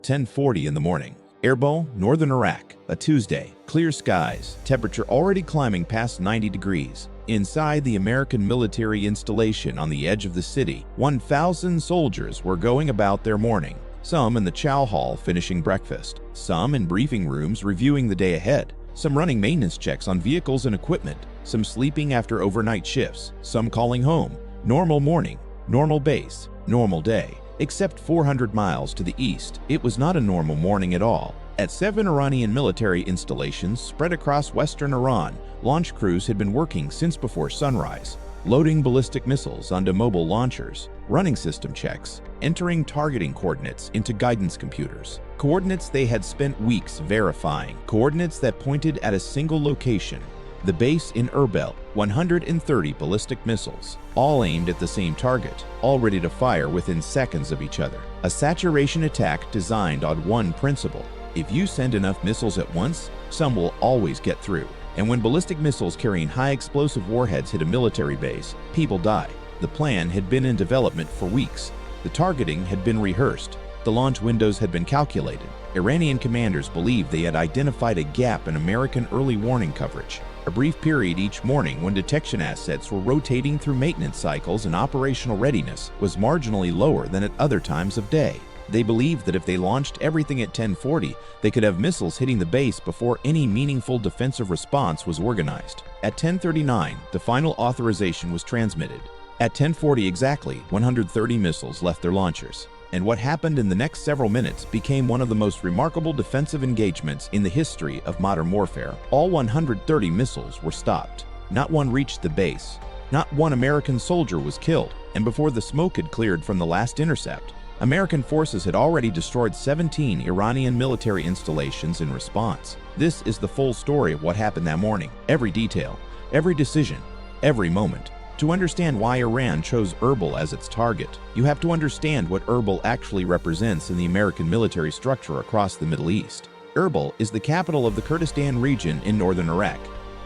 10:40 in the morning. Erbil, northern Iraq, a Tuesday. Clear skies, temperature already climbing past 90 degrees. Inside the American military installation on the edge of the city, 1,000 soldiers were going about their morning. Some in the chow hall finishing breakfast, some in briefing rooms reviewing the day ahead, some running maintenance checks on vehicles and equipment, some sleeping after overnight shifts, some calling home. Normal morning, normal base, normal day. Except 400 miles to the east, it was not a normal morning at all. At 7 Iranian military installations spread across western Iran, launch crews had been working since before sunrise, loading ballistic missiles onto mobile launchers, running system checks, entering targeting coordinates into guidance computers. Coordinates they had spent weeks verifying, coordinates that pointed at a single location. The base in Erbil, 130 ballistic missiles, all aimed at the same target, all ready to fire within seconds of each other. A saturation attack designed on one principle. If you send enough missiles at once, some will always get through. And when ballistic missiles carrying high explosive warheads hit a military base, people die. The plan had been in development for weeks. The targeting had been rehearsed. The launch windows had been calculated. Iranian commanders believed they had identified a gap in American early warning coverage. A brief period each morning when detection assets were rotating through maintenance cycles and operational readiness was marginally lower than at other times of day. They believed that if they launched everything at 10:40, they could have missiles hitting the base before any meaningful defensive response was organized. At 10:39, the final authorization was transmitted. At 10:40 exactly, 130 missiles left their launchers. And what happened in the next several minutes became one of the most remarkable defensive engagements in the history of modern warfare. All 130 missiles were stopped. Not one reached the base. Not one American soldier was killed. And before the smoke had cleared from the last intercept, American forces had already destroyed 17 Iranian military installations in response. This is the full story of what happened that morning. Every detail, every decision, every moment. To understand why Iran chose Erbil as its target, you have to understand what Erbil actually represents in the American military structure across the Middle East. Erbil is the capital of the Kurdistan region in northern Iraq.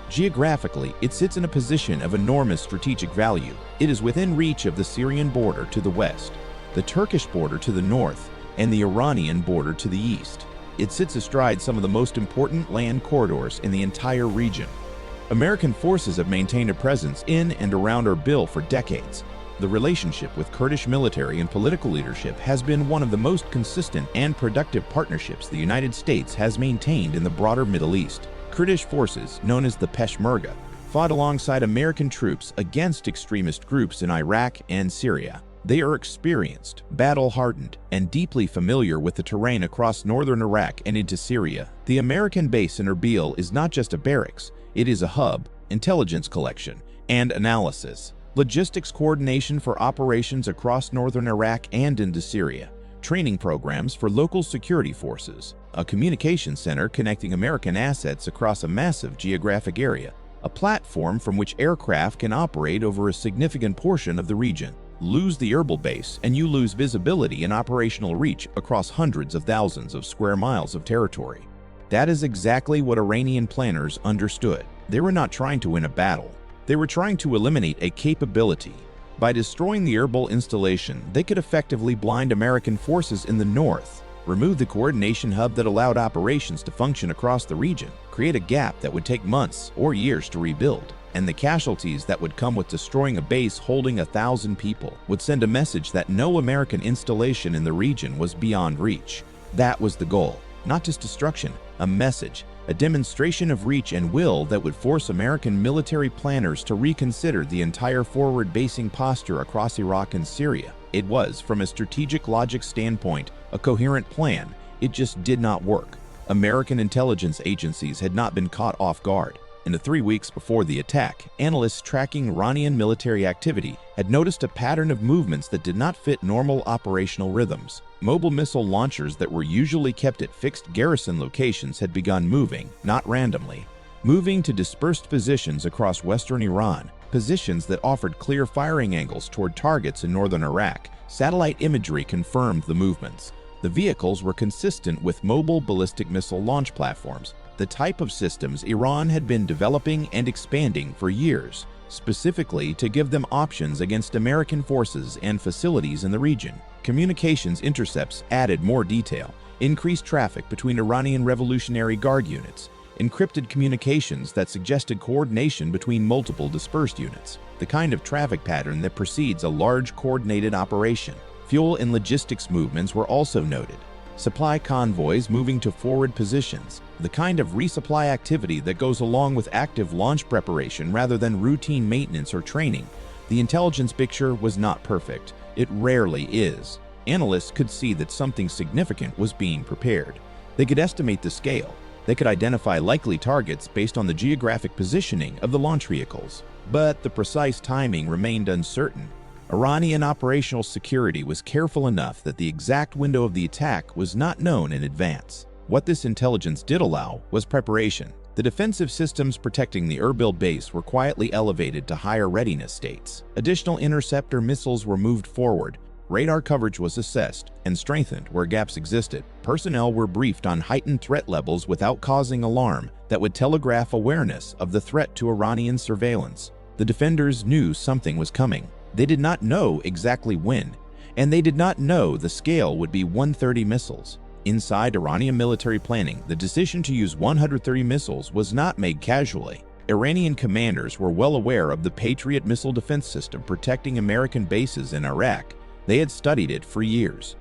Geographically, it sits in a position of enormous strategic value. It is within reach of the Syrian border to the west, the Turkish border to the north, and the Iranian border to the east. It sits astride some of the most important land corridors in the entire region. American forces have maintained a presence in and around Erbil for decades. The relationship with Kurdish military and political leadership has been one of the most consistent and productive partnerships the United States has maintained in the broader Middle East. Kurdish forces, known as the Peshmerga, fought alongside American troops against extremist groups in Iraq and Syria. They are experienced, battle-hardened, and deeply familiar with the terrain across northern Iraq and into Syria. The American base in Erbil is not just a barracks. It is a hub, intelligence collection, and analysis, logistics coordination for operations across northern Iraq and into Syria, training programs for local security forces, a communication center connecting American assets across a massive geographic area, a platform from which aircraft can operate over a significant portion of the region. Lose the Erbil base and you lose visibility and operational reach across hundreds of thousands of square miles of territory. That is exactly what Iranian planners understood. They were not trying to win a battle. They were trying to eliminate a capability. By destroying the Erbil installation, they could effectively blind American forces in the north, remove the coordination hub that allowed operations to function across the region, create a gap that would take months or years to rebuild, and the casualties that would come with destroying a base holding 1,000 people would send a message that no American installation in the region was beyond reach. That was the goal. Not just destruction, a message, a demonstration of reach and will that would force American military planners to reconsider the entire forward basing posture across Iraq and Syria. It was, from a strategic logic standpoint, a coherent plan. It just did not work. American intelligence agencies had not been caught off guard. In the 3 weeks before the attack, analysts tracking Iranian military activity had noticed a pattern of movements that did not fit normal operational rhythms. Mobile missile launchers that were usually kept at fixed garrison locations had begun moving, not randomly, moving to dispersed positions across western Iran, positions that offered clear firing angles toward targets in northern Iraq. Satellite imagery confirmed the movements. The vehicles were consistent with mobile ballistic missile launch platforms, the type of systems Iran had been developing and expanding for years, specifically to give them options against American forces and facilities in the region. Communications intercepts added more detail. increased traffic between Iranian Revolutionary Guard units, encrypted communications that suggested coordination between multiple dispersed units, the kind of traffic pattern that precedes a large coordinated operation. Fuel and logistics movements were also noted. Supply convoys moving to forward positions, the kind of resupply activity that goes along with active launch preparation rather than routine maintenance or training. The intelligence picture was not perfect. It rarely is. Analysts could see that something significant was being prepared. They could estimate the scale. They could identify likely targets based on the geographic positioning of the launch vehicles. But the precise timing remained uncertain. Iranian operational security was careful enough that the exact window of the attack was not known in advance. What this intelligence did allow was preparation. The defensive systems protecting the Erbil base were quietly elevated to higher readiness states. Additional interceptor missiles were moved forward. Radar coverage was assessed and strengthened where gaps existed. Personnel were briefed on heightened threat levels without causing alarm that would telegraph awareness of the threat to Iranian surveillance. The defenders knew something was coming. They did not know exactly when, and they did not know the scale would be 130 missiles. Inside Iranian military planning, the decision to use 130 missiles was not made casually. Iranian commanders were well aware of the Patriot missile defense system protecting American bases in Iraq. They had studied it for years,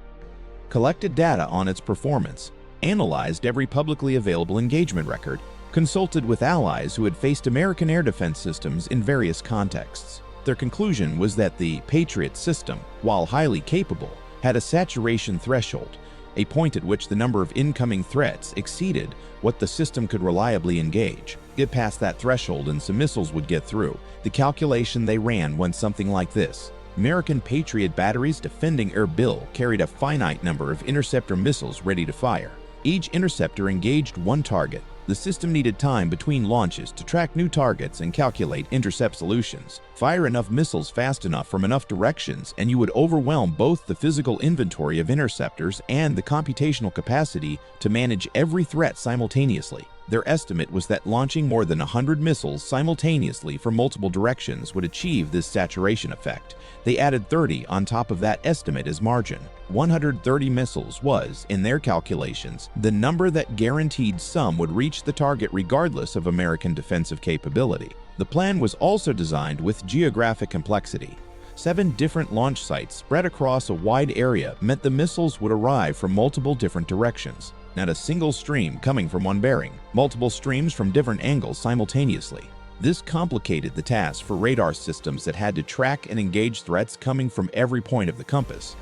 collected data on its performance, analyzed every publicly available engagement record, consulted with allies who had faced American air defense systems in various contexts. Their conclusion was that the Patriot system, while highly capable, had a saturation threshold, a point at which the number of incoming threats exceeded what the system could reliably engage. Get past that threshold and some missiles would get through. The calculation they ran went something like this. American Patriot batteries defending Erbil carried a finite number of interceptor missiles ready to fire. Each interceptor engaged one target. The system needed time between launches to track new targets and calculate intercept solutions. Fire enough missiles fast enough from enough directions, and you would overwhelm both the physical inventory of interceptors and the computational capacity to manage every threat simultaneously. Their estimate was that launching more than 100 missiles simultaneously from multiple directions would achieve this saturation effect. They added 30 on top of that estimate as margin. 130 missiles was, in their calculations, the number that guaranteed some would reach the target regardless of American defensive capability. The plan was also designed with geographic complexity. 7 different launch sites spread across a wide area meant the missiles would arrive from multiple different directions. Not a single stream coming from one bearing, multiple streams from different angles simultaneously. This complicated the task for radar systems that had to track and engage threats coming from every point of the compass.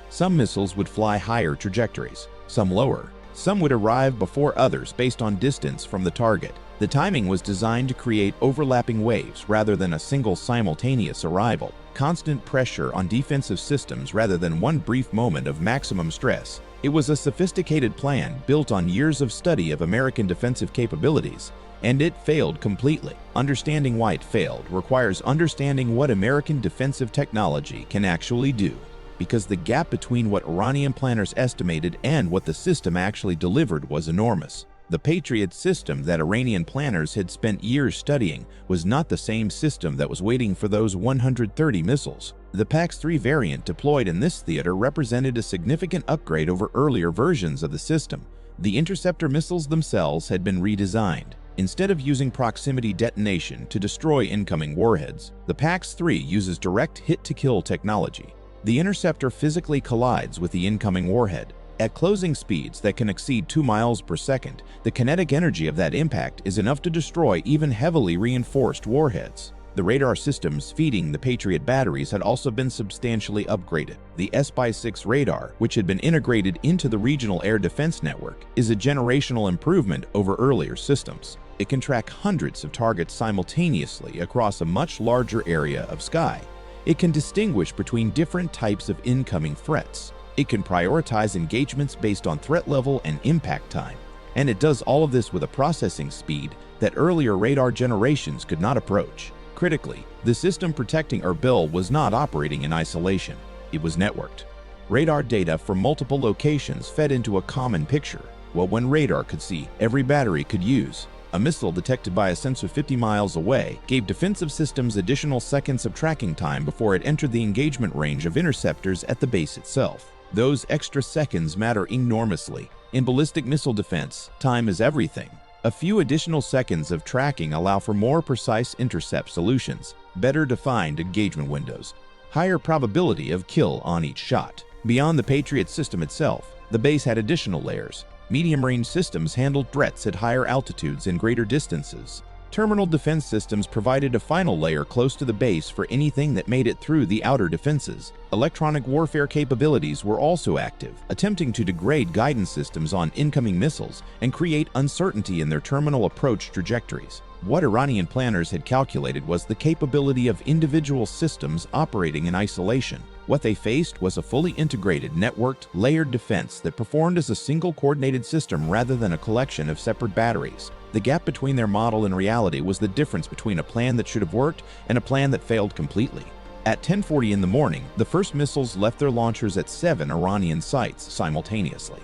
Some missiles would fly higher trajectories, some lower. Some would arrive before others based on distance from the target. The timing was designed to create overlapping waves rather than a single simultaneous arrival. Constant pressure on defensive systems rather than one brief moment of maximum stress. It was a sophisticated plan built on years of study of American defensive capabilities, and it failed completely. Understanding why it failed requires understanding what American defensive technology can actually do, because the gap between what Iranian planners estimated and what the system actually delivered was enormous. The Patriot system that Iranian planners had spent years studying was not the same system that was waiting for those 130 missiles. The PAX-3 variant deployed in this theater represented a significant upgrade over earlier versions of the system. The interceptor missiles themselves had been redesigned. Instead of using proximity detonation to destroy incoming warheads, the PAX-3 uses direct hit-to-kill technology. The interceptor physically collides with the incoming warhead. At closing speeds that can exceed 2 miles per second, the kinetic energy of that impact is enough to destroy even heavily reinforced warheads. The radar systems feeding the Patriot batteries had also been substantially upgraded. The SPY-6 radar, which had been integrated into the regional air defense network, is a generational improvement over earlier systems. It can track hundreds of targets simultaneously across a much larger area of sky. It can distinguish between different types of incoming threats. It can prioritize engagements based on threat level and impact time. And it does all of this with a processing speed that earlier radar generations could not approach. Critically, the system protecting Erbil was not operating in isolation. It was networked. Radar data from multiple locations fed into a common picture. What one radar could see, every battery could use. A missile detected by a sensor 50 miles away gave defensive systems additional seconds of tracking time before it entered the engagement range of interceptors at the base itself. Those extra seconds matter enormously. In ballistic missile defense, time is everything. A few additional seconds of tracking allow for more precise intercept solutions, better defined engagement windows, higher probability of kill on each shot. Beyond the Patriot system itself, the base had additional layers. Medium-range systems handled threats at higher altitudes and greater distances. Terminal defense systems provided a final layer close to the base for anything that made it through the outer defenses. Electronic warfare capabilities were also active, attempting to degrade guidance systems on incoming missiles and create uncertainty in their terminal approach trajectories. What Iranian planners had calculated was the capability of individual systems operating in isolation. What they faced was a fully integrated, networked, layered defense that performed as a single coordinated system rather than a collection of separate batteries. The gap between their model and reality was the difference between a plan that should have worked and a plan that failed completely. At 10:40 in the morning, the first missiles left their launchers at 7 Iranian sites simultaneously.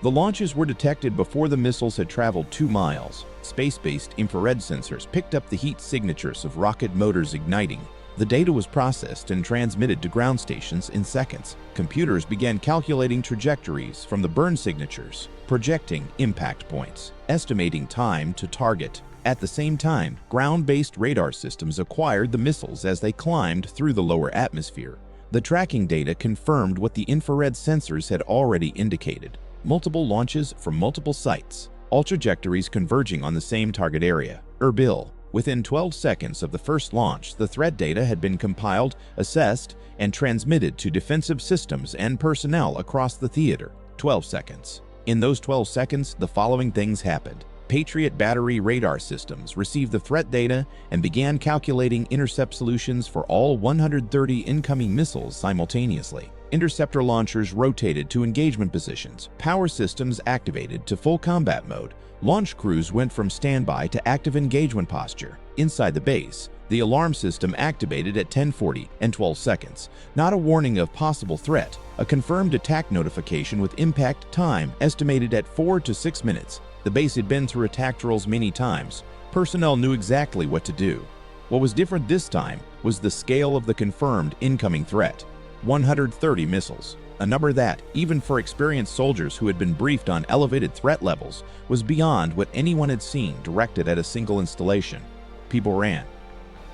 The launches were detected before the missiles had traveled 2 miles. Space-based infrared sensors picked up the heat signatures of rocket motors igniting. The data was processed and transmitted to ground stations in seconds. Computers began calculating trajectories from the burn signatures, projecting impact points, estimating time to target. At the same time, ground-based radar systems acquired the missiles as they climbed through the lower atmosphere. The tracking data confirmed what the infrared sensors had already indicated: multiple launches from multiple sites, all trajectories converging on the same target area, Erbil. Within 12 seconds of the first launch, the threat data had been compiled, assessed, and transmitted to defensive systems and personnel across the theater. 12 seconds. In those 12 seconds, the following things happened. Patriot battery radar systems received the threat data and began calculating intercept solutions for all 130 incoming missiles simultaneously. Interceptor launchers rotated to engagement positions. Power systems activated to full combat mode. Launch crews went from standby to active engagement posture. Inside the base, the alarm system activated at 10:40 and 12 seconds. Not a warning of possible threat, a confirmed attack notification with impact time estimated at 4 to 6 minutes. The base had been through attack drills many times. Personnel knew exactly what to do. What was different this time was the scale of the confirmed incoming threat. 130 missiles. A number that, even for experienced soldiers who had been briefed on elevated threat levels, was beyond what anyone had seen directed at a single installation. People ran.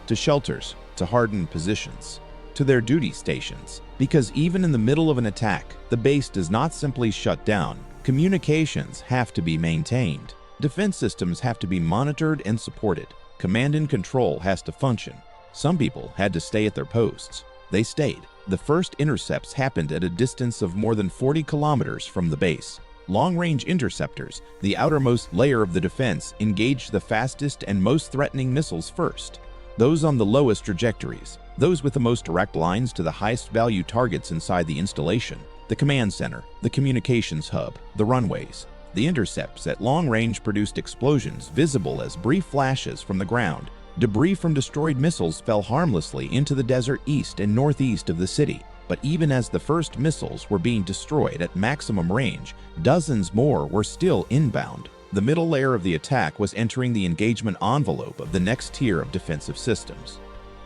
To shelters, to hardened positions, to their duty stations. Because even in the middle of an attack, the base does not simply shut down. Communications have to be maintained. Defense systems have to be monitored and supported. Command and control has to function. Some people had to stay at their posts. They stayed. The first intercepts happened at a distance of more than 40 kilometers from the base. Long-range interceptors, the outermost layer of the defense, engaged the fastest and most threatening missiles first. Those on the lowest trajectories, those with the most direct lines to the highest value targets inside the installation. The command center, the communications hub, the runways. The intercepts at long range produced explosions visible as brief flashes from the ground. Debris from destroyed missiles fell harmlessly into the desert east and northeast of the city. But even as the first missiles were being destroyed at maximum range, dozens more were still inbound. The middle layer of the attack was entering the engagement envelope of the next tier of defensive systems.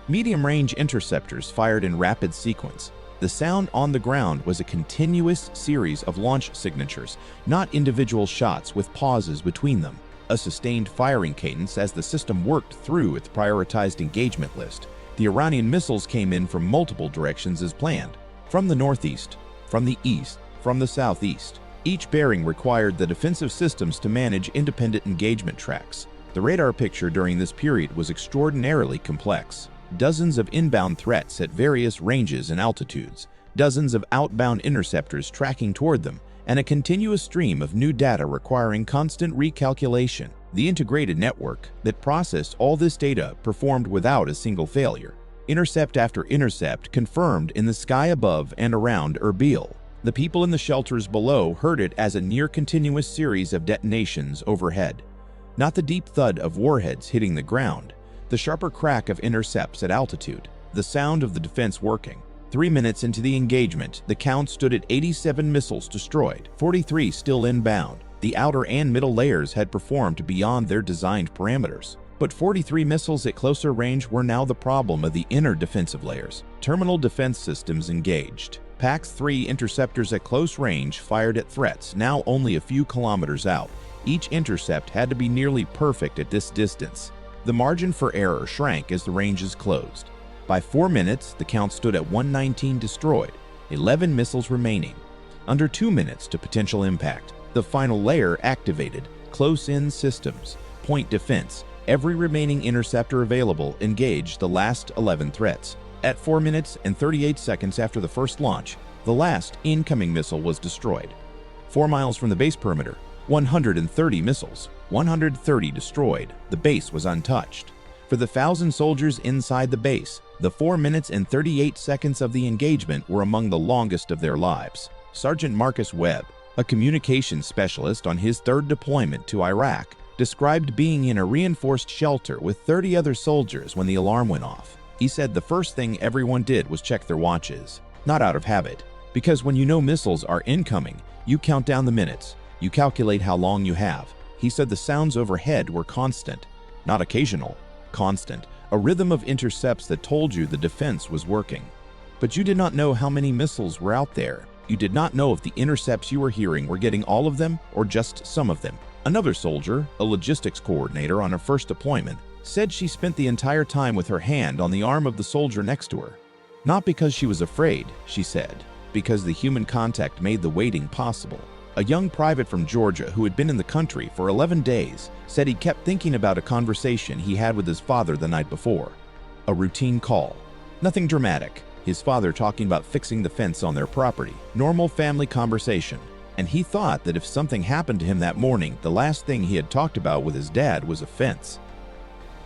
Medium-range interceptors fired in rapid sequence. The sound on the ground was a continuous series of launch signatures, not individual shots with pauses between them. A sustained firing cadence as the system worked through its prioritized engagement list. The Iranian missiles came in from multiple directions as planned. From the northeast, from the east, from the southeast. Each bearing required the defensive systems to manage independent engagement tracks. The radar picture during this period was extraordinarily complex. Dozens of inbound threats at various ranges and altitudes, dozens of outbound interceptors tracking toward them, and a continuous stream of new data requiring constant recalculation. The integrated network that processed all this data performed without a single failure. Intercept after intercept confirmed in the sky above and around Erbil. The people in the shelters below heard it as a near-continuous series of detonations overhead. Not the deep thud of warheads hitting the ground, the sharper crack of intercepts at altitude, the sound of the defense working. 3 minutes into the engagement, the count stood at 87 missiles destroyed, 43 still inbound. The outer and middle layers had performed beyond their designed parameters. But 43 missiles at closer range were now the problem of the inner defensive layers. Terminal defense systems engaged. PAC-3 interceptors at close range fired at threats now only a few kilometers out. Each intercept had to be nearly perfect at this distance. The margin for error shrank as the ranges closed. By 4 minutes, the count stood at 119 destroyed, 11 missiles remaining. Under 2 minutes to potential impact, the final layer activated, close-in systems, point defense. Every remaining interceptor available engaged the last 11 threats. At 4 minutes and 38 seconds after the first launch, the last incoming missile was destroyed. 4 miles from the base perimeter, 130 missiles, 130 destroyed. The base was untouched. For the 1,000 soldiers inside the base, the 4 minutes and 38 seconds of the engagement were among the longest of their lives. Sergeant Marcus Webb, a communications specialist on his third deployment to Iraq, described being in a reinforced shelter with 30 other soldiers when the alarm went off. He said the first thing everyone did was check their watches, not out of habit, because when you know missiles are incoming, you count down the minutes, you calculate how long you have. He said the sounds overhead were constant, not occasional, constant, a rhythm of intercepts that told you the defense was working. But you did not know how many missiles were out there. You did not know if the intercepts you were hearing were getting all of them or just some of them. Another soldier, a logistics coordinator on her first deployment, said she spent the entire time with her hand on the arm of the soldier next to her. Not because she was afraid, she said, because the human contact made the waiting possible. A young private from Georgia who had been in the country for 11 days said he kept thinking about a conversation he had with his father the night before. A routine call. Nothing dramatic. His father talking about fixing the fence on their property. Normal family conversation. And he thought that if something happened to him that morning, the last thing he had talked about with his dad was a fence.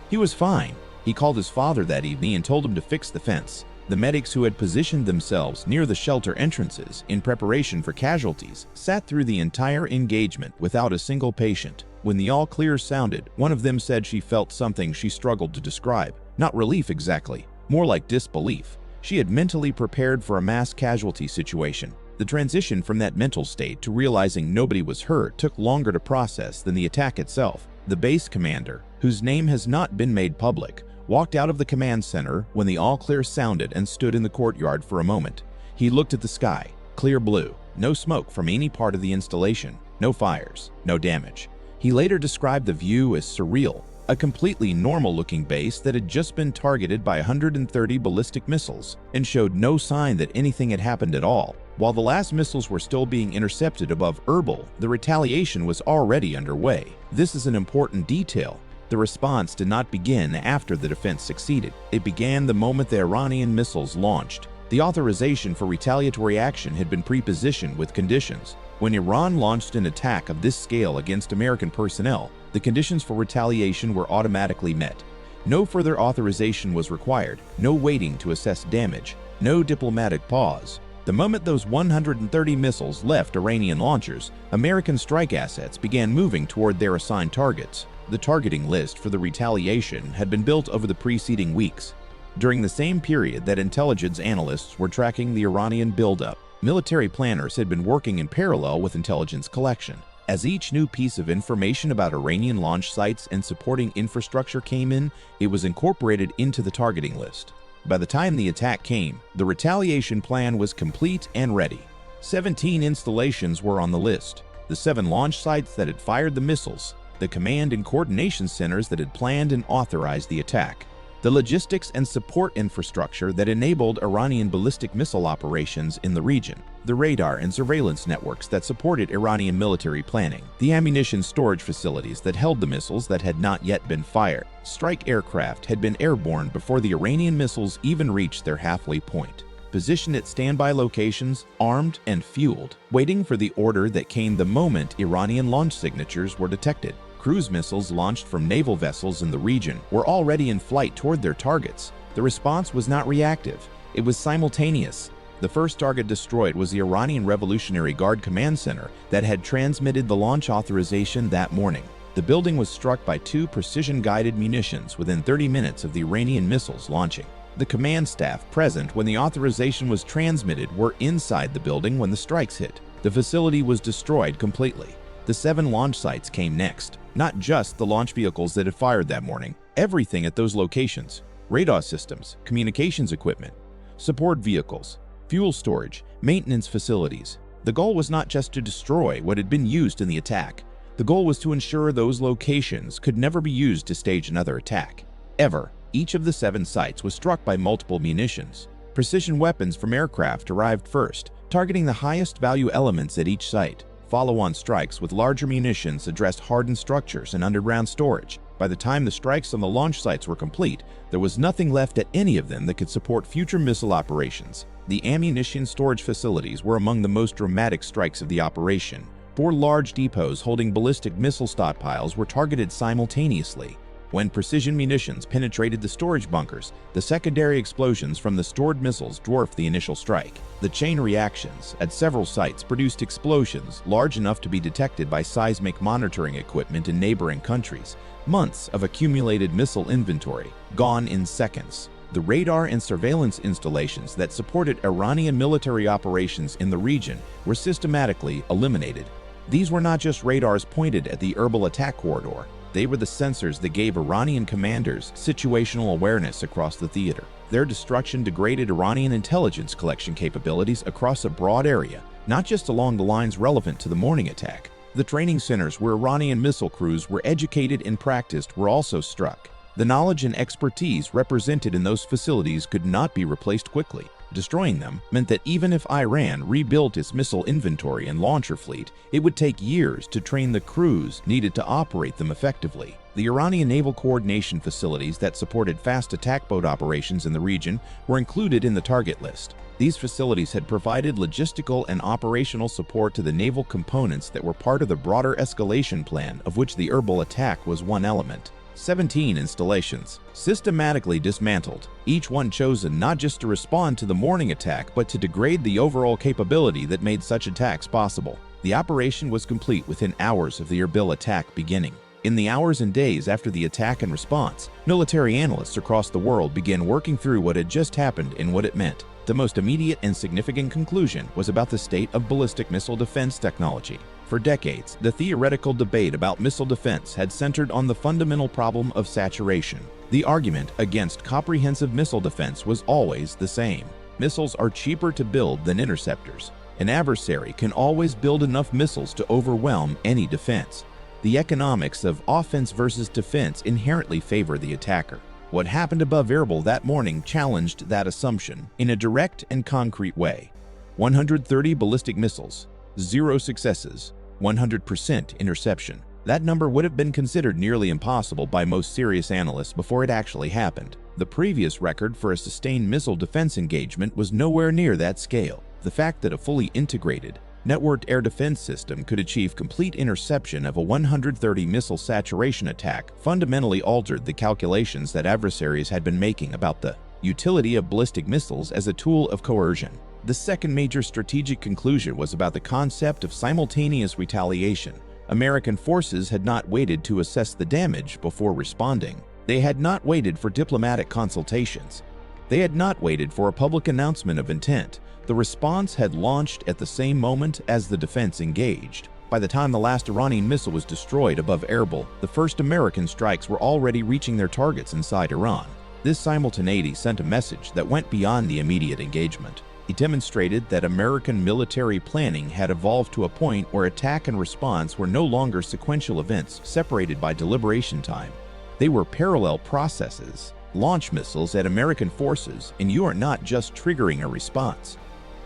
He was fine. He called his father that evening and told him to fix the fence. The medics who had positioned themselves near the shelter entrances in preparation for casualties sat through the entire engagement without a single patient. When the all-clear sounded, one of them said she felt something she struggled to describe. Not relief exactly, more like disbelief. She had mentally prepared for a mass casualty situation. The transition from that mental state to realizing nobody was hurt took longer to process than the attack itself. The base commander, whose name has not been made public, walked out of the command center when the all-clear sounded and stood in the courtyard for a moment. He looked at the sky, clear blue, no smoke from any part of the installation, no fires, no damage. He later described the view as surreal, a completely normal-looking base that had just been targeted by 130 ballistic missiles and showed no sign that anything had happened at all. While the last missiles were still being intercepted above Erbil, the retaliation was already underway. This is an important detail. The response did not begin after the defense succeeded. It began the moment the Iranian missiles launched. The authorization for retaliatory action had been pre-positioned with conditions. When Iran launched an attack of this scale against American personnel, the conditions for retaliation were automatically met. No further authorization was required, no waiting to assess damage, no diplomatic pause. The moment those 130 missiles left Iranian launchers, American strike assets began moving toward their assigned targets. The targeting list for the retaliation had been built over the preceding weeks. During the same period that intelligence analysts were tracking the Iranian buildup, military planners had been working in parallel with intelligence collection. As each new piece of information about Iranian launch sites and supporting infrastructure came in, it was incorporated into the targeting list. By the time the attack came, the retaliation plan was complete and ready. 17 installations were on the list. The 7 launch sites that had fired the missiles, the command and coordination centers that had planned and authorized the attack, the logistics and support infrastructure that enabled Iranian ballistic missile operations in the region, the radar and surveillance networks that supported Iranian military planning, the ammunition storage facilities that held the missiles that had not yet been fired. Strike aircraft had been airborne before the Iranian missiles even reached their halfway point, positioned at standby locations, armed and fueled, waiting for the order that came the moment Iranian launch signatures were detected. Cruise missiles launched from naval vessels in the region were already in flight toward their targets. The response was not reactive. It was simultaneous. The first target destroyed was the Iranian Revolutionary Guard Command Center that had transmitted the launch authorization that morning. The building was struck by 2 precision-guided munitions within 30 minutes of the Iranian missiles launching. The command staff present when the authorization was transmitted were inside the building when the strikes hit. The facility was destroyed completely. The 7 launch sites came next. Not just the launch vehicles that had fired that morning. Everything at those locations. Radar systems, communications equipment, support vehicles, fuel storage, Maintenance facilities. The goal was not just to destroy what had been used in the attack. The goal was to ensure those locations could never be used to stage another attack. Ever. Each of the 7 sites was struck by multiple munitions. Precision weapons from aircraft arrived first, targeting the highest value elements at each site. Follow-on strikes with larger munitions addressed hardened structures and underground storage. By the time the strikes on the launch sites were complete, there was nothing left at any of them that could support future missile operations. The ammunition storage facilities were among the most dramatic strikes of the operation. 4 large depots holding ballistic missile stockpiles were targeted simultaneously. When precision munitions penetrated the storage bunkers, the secondary explosions from the stored missiles dwarfed the initial strike. The chain reactions at several sites produced explosions large enough to be detected by seismic monitoring equipment in neighboring countries. Months of accumulated missile inventory, gone in seconds. The radar and surveillance installations that supported Iranian military operations in the region were systematically eliminated. These were not just radars pointed at the Erbil attack corridor. They were the sensors that gave Iranian commanders situational awareness across the theater. Their destruction degraded Iranian intelligence collection capabilities across a broad area, not just along the lines relevant to the morning attack. The training centers where Iranian missile crews were educated and practiced were also struck. The knowledge and expertise represented in those facilities could not be replaced quickly. Destroying them meant that even if Iran rebuilt its missile inventory and launcher fleet, it would take years to train the crews needed to operate them effectively. The Iranian naval coordination facilities that supported fast attack boat operations in the region were included in the target list. These facilities had provided logistical and operational support to the naval components that were part of the broader escalation plan, of which the Erbil attack was one element. 17 installations, systematically dismantled, each one chosen not just to respond to the morning attack but to degrade the overall capability that made such attacks possible. The operation was complete within hours of the Erbil attack beginning. In the hours and days after the attack and response, military analysts across the world began working through what had just happened and what it meant. The most immediate and significant conclusion was about the state of ballistic missile defense technology. For decades, the theoretical debate about missile defense had centered on the fundamental problem of saturation. The argument against comprehensive missile defense was always the same. Missiles are cheaper to build than interceptors. An adversary can always build enough missiles to overwhelm any defense. The economics of offense versus defense inherently favor the attacker. What happened above Erbil that morning challenged that assumption in a direct and concrete way. 130 ballistic missiles, 0 successes, 100% interception. That number would have been considered nearly impossible by most serious analysts before it actually happened. The previous record for a sustained missile defense engagement was nowhere near that scale. The fact that a fully integrated, networked air defense system could achieve complete interception of a 130 missile saturation attack fundamentally altered the calculations that adversaries had been making about the utility of ballistic missiles as a tool of coercion. The second major strategic conclusion was about the concept of simultaneous retaliation. American forces had not waited to assess the damage before responding. They had not waited for diplomatic consultations. They had not waited for a public announcement of intent. The response had launched at the same moment as the defense engaged. By the time the last Iranian missile was destroyed above Erbil, the first American strikes were already reaching their targets inside Iran. This simultaneity sent a message that went beyond the immediate engagement. It demonstrated that American military planning had evolved to a point where attack and response were no longer sequential events separated by deliberation time. They were parallel processes. Launch missiles at American forces, and you are not just triggering a response.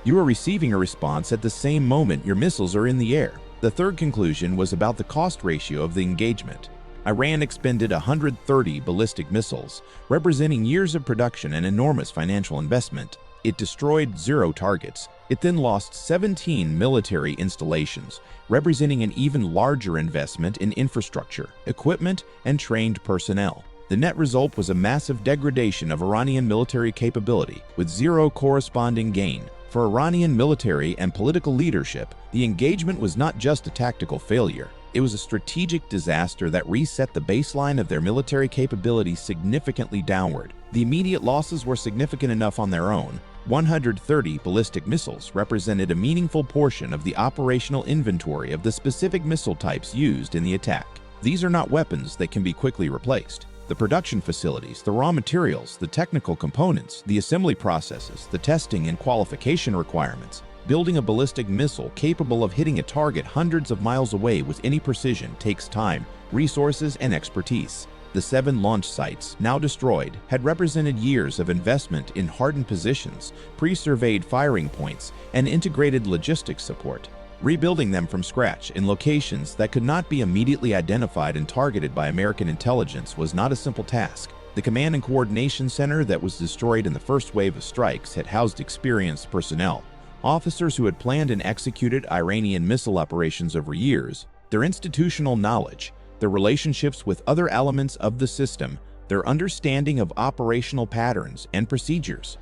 You are receiving a response at the same moment your missiles are in the air. The third conclusion was about the cost ratio of the engagement. Iran expended 130 ballistic missiles, representing years of production and enormous financial investment. It destroyed 0 targets. It then lost 17 military installations, representing an even larger investment in infrastructure, equipment, and trained personnel. The net result was a massive degradation of Iranian military capability, with 0 corresponding gain. For Iranian military and political leadership, the engagement was not just a tactical failure. It was a strategic disaster that reset the baseline of their military capability significantly downward. The immediate losses were significant enough on their own. 130 ballistic missiles represented a meaningful portion of the operational inventory of the specific missile types used in the attack. These are not weapons that can be quickly replaced. The production facilities, the raw materials, the technical components, the assembly processes, the testing and qualification requirements, Building a ballistic missile capable of hitting a target hundreds of miles away with any precision takes time, resources, and expertise. The 7 launch sites, now destroyed, had represented years of investment in hardened positions, pre-surveyed firing points, and integrated logistics support. Rebuilding them from scratch in locations that could not be immediately identified and targeted by American intelligence was not a simple task. The Command and Coordination Center that was destroyed in the first wave of strikes had housed experienced personnel, officers who had planned and executed Iranian missile operations over years. Their institutional knowledge, their relationships with other elements of the system, their understanding of operational patterns and procedures.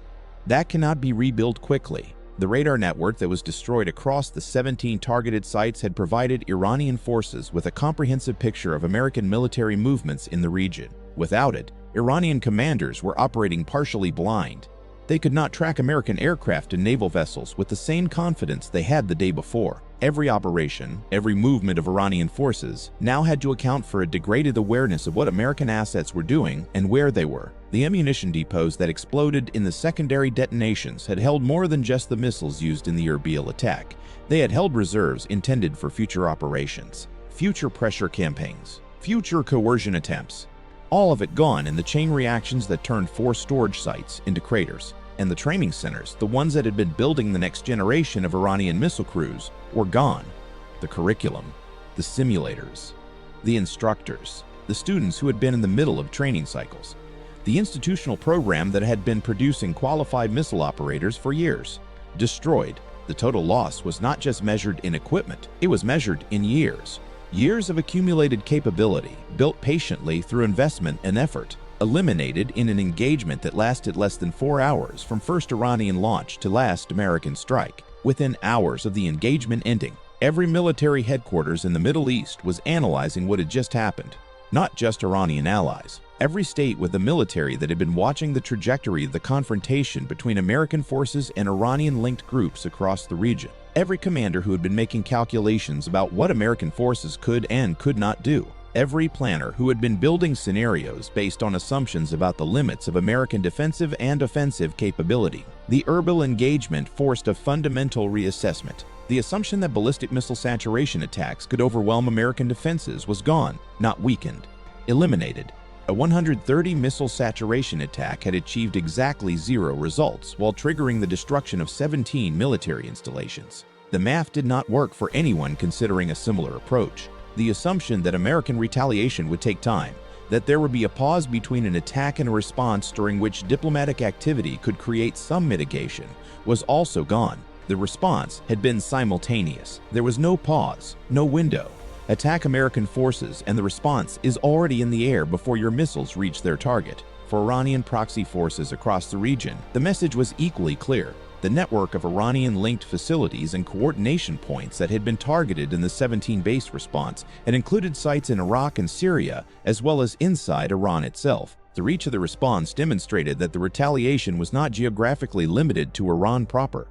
That cannot be rebuilt quickly. The radar network that was destroyed across the 17 targeted sites had provided Iranian forces with a comprehensive picture of American military movements in the region. Without it, Iranian commanders were operating partially blind. They could not track American aircraft and naval vessels with the same confidence they had the day before. Every operation, every movement of Iranian forces now had to account for a degraded awareness of what American assets were doing and where they were. The ammunition depots that exploded in the secondary detonations had held more than just the missiles used in the Erbil attack. They had held reserves intended for future operations, future pressure campaigns, future coercion attempts. All of it gone in the chain reactions that turned 4 storage sites into craters. And the training centers, the ones that had been building the next generation of Iranian missile crews, were gone. The curriculum, the simulators, the instructors, the students who had been in the middle of training cycles, the institutional program that had been producing qualified missile operators for years, destroyed. The total loss was not just measured in equipment, it was measured in years. Years of accumulated capability, built patiently through investment and effort, eliminated in an engagement that lasted less than 4 hours from first Iranian launch to last American strike. Within hours of the engagement ending, every military headquarters in the Middle East was analyzing what had just happened. Not just Iranian allies. Every state with a military that had been watching the trajectory of the confrontation between American forces and Iranian-linked groups across the region. Every commander who had been making calculations about what American forces could and could not do. Every planner who had been building scenarios based on assumptions about the limits of American defensive and offensive capability. The Erbil engagement forced a fundamental reassessment. The assumption that ballistic missile saturation attacks could overwhelm American defenses was gone, not weakened, eliminated. A 130 missile saturation attack had achieved exactly 0 results while triggering the destruction of 17 military installations. The math did not work for anyone considering a similar approach. The assumption that American retaliation would take time, that there would be a pause between an attack and a response during which diplomatic activity could create some mitigation, was also gone. The response had been simultaneous. There was no pause, no window. Attack American forces and the response is already in the air before your missiles reach their target. For Iranian proxy forces across the region, the message was equally clear. The network of Iranian-linked facilities and coordination points that had been targeted in the 17-base response had included sites in Iraq and Syria, as well as inside Iran itself. The reach of the response demonstrated that the retaliation was not geographically limited to Iran proper.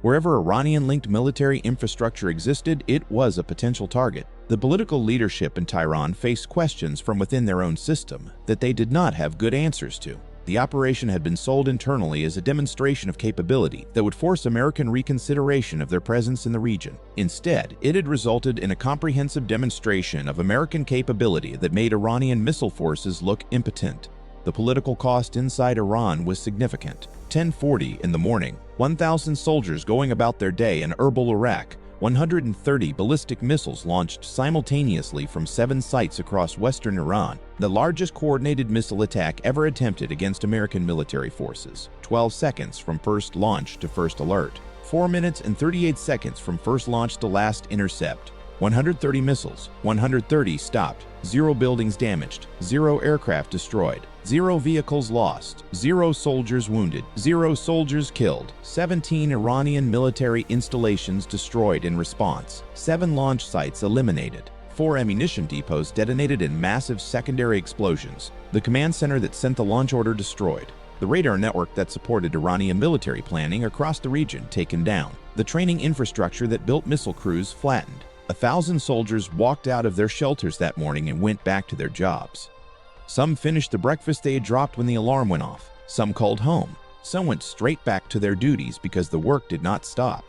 Wherever Iranian-linked military infrastructure existed, it was a potential target. The political leadership in Tehran faced questions from within their own system that they did not have good answers to. The operation had been sold internally as a demonstration of capability that would force American reconsideration of their presence in the region. Instead, it had resulted in a comprehensive demonstration of American capability that made Iranian missile forces look impotent. The political cost inside Iran was significant. 10:40 in the morning, 1,000 soldiers going about their day in Erbil, Iraq, 130 ballistic missiles launched simultaneously from 7 sites across western Iran, the largest coordinated missile attack ever attempted against American military forces. 12 seconds from first launch to first alert. 4 minutes and 38 seconds from first launch to last intercept. 130 missiles, 130 stopped, 0 buildings damaged, 0 aircraft destroyed, 0 vehicles lost, 0 soldiers wounded, 0 soldiers killed, 17 Iranian military installations destroyed in response, 7 launch sites eliminated, 4 ammunition depots detonated in massive secondary explosions, the command center that sent the launch order destroyed, the radar network that supported Iranian military planning across the region taken down, the training infrastructure that built missile crews flattened. 1,000 soldiers walked out of their shelters that morning and went back to their jobs. Some finished the breakfast they had dropped when the alarm went off. Some called home. Some went straight back to their duties because the work did not stop.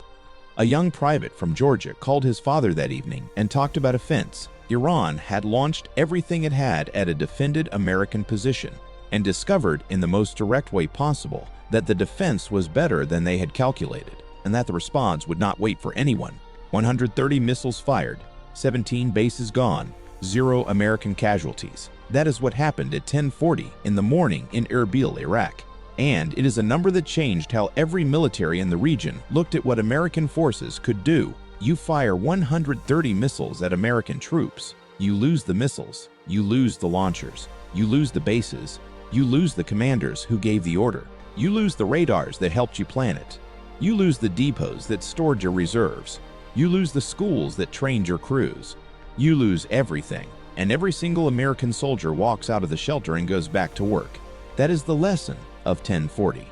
A young private from Georgia called his father that evening and talked about a fence. Iran had launched everything it had at a defended American position and discovered in the most direct way possible that the defense was better than they had calculated and that the response would not wait for anyone. 130 missiles fired, 17 bases gone, 0 American casualties. That is what happened at 10:40 in the morning in Erbil, Iraq. And it is a number that changed how every military in the region looked at what American forces could do. You fire 130 missiles at American troops. You lose the missiles. You lose the launchers. You lose the bases. You lose the commanders who gave the order. You lose the radars that helped you plan it. You lose the depots that stored your reserves. You lose the schools that trained your crews. You lose everything, and every single American soldier walks out of the shelter and goes back to work. That is the lesson of 1040.